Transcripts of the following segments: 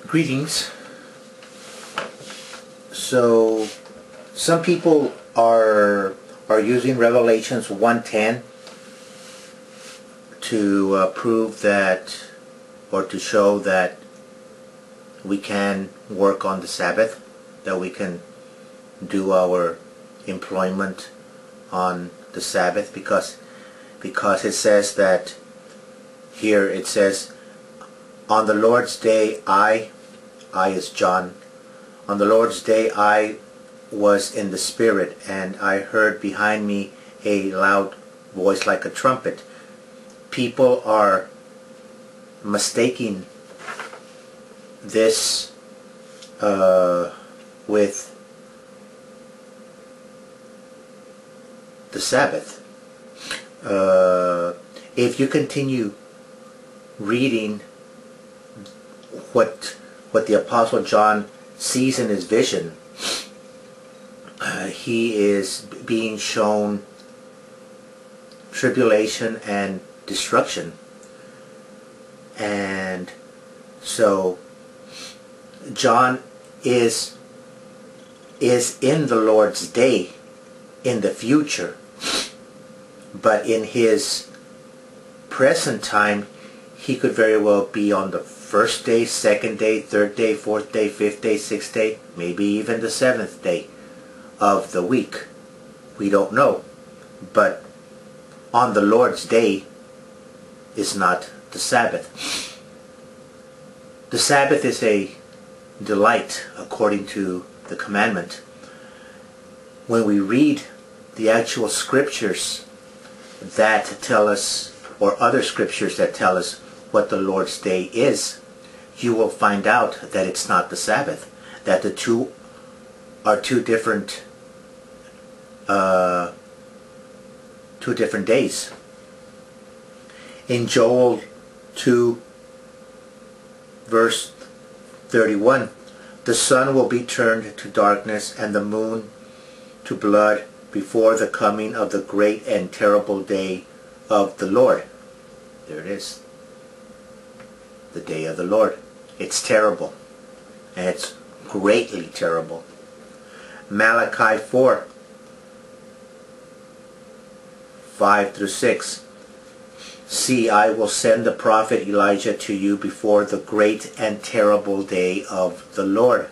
Greetings. So some people are using Revelations 1:10 to prove that, or to show that we can work on the Sabbath, that we can do our employment on the Sabbath, because it says that here, it says, on the Lord's day I is John, on the Lord's day I was in the Spirit, and I heard behind me a loud voice like a trumpet. People are mistaking this with the Sabbath. If you continue reading what the Apostle John sees in his vision, he is being shown tribulation and destruction. And so John is in the Lord's day in the future, but in his present time he could very well be on the first day, second day, third day, fourth day, fifth day, sixth day, maybe even the seventh day of the week. We don't know. But on the Lord's day is not the Sabbath. The Sabbath is a delight according to the commandment. When we read the actual scriptures that tell us, or other scriptures that tell us what the Lord's day is, you will find out that it's not the Sabbath, that the two are two different days. In Joel 2 verse 31, the sun will be turned to darkness and the moon to blood before the coming of the great and terrible day of the Lord. There it is. The day of the Lord. It's terrible. And it's greatly terrible. Malachi 4, 5 through 6. See, I will send the prophet Elijah to you before the great and terrible day of the Lord.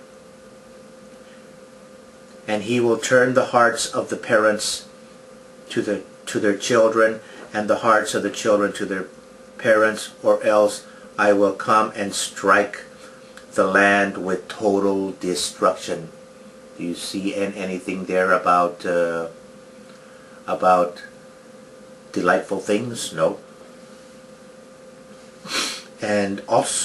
And he will turn the hearts of the parents to their children, and the hearts of the children to their parents, or else I will come and strike the land with total destruction. Do you see anything there about delightful things? No. And also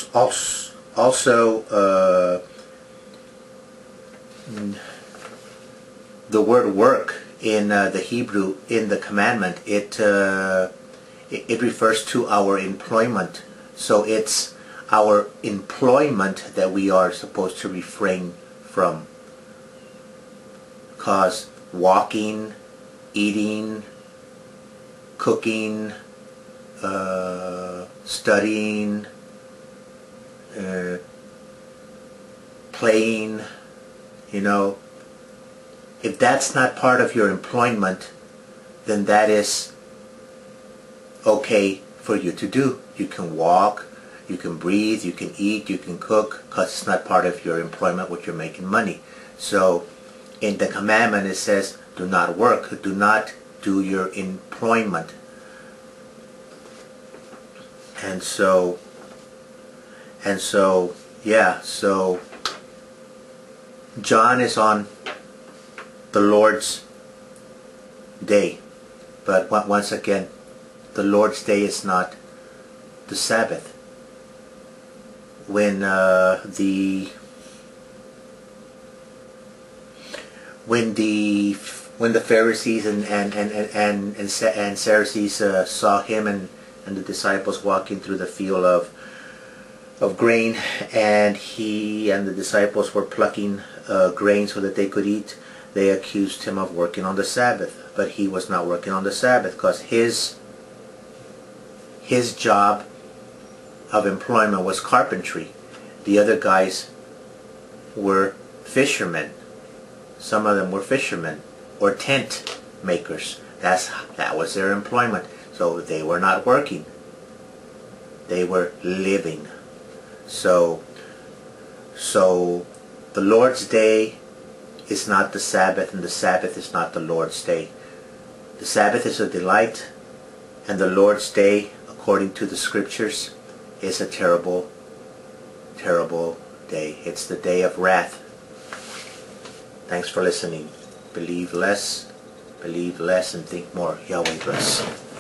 the word work in the Hebrew, in the commandment, it refers to our employment. So it's our employment that we are supposed to refrain from. Because walking, eating, cooking, studying, playing, if that's not part of your employment, then that is okay for you to do. You can walk, you can breathe, you can eat, you can cook, because it's not part of your employment what you're making money. So in the commandment it says, do not work, do not do your employment. And so John is on the Lord's day, but once again, the Lord's day is not the Sabbath. When the Pharisees and Sadducees saw him and the disciples walking through the field of grain, and he and the disciples were plucking grain so that they could eat, they accused him of working on the Sabbath. But he was not working on the Sabbath, because his job of employment was carpentry. The other guys were fishermen. Some of them were fishermen or tent makers. That was their employment. So they were not working. They were living. So the Lord's Day is not the Sabbath, and the Sabbath is not the Lord's Day. The Sabbath is a delight, and the Lord's Day, according to the Scriptures, is a terrible, terrible day. It's the day of wrath. Thanks for listening. Believe less, and think more. Yahweh bless.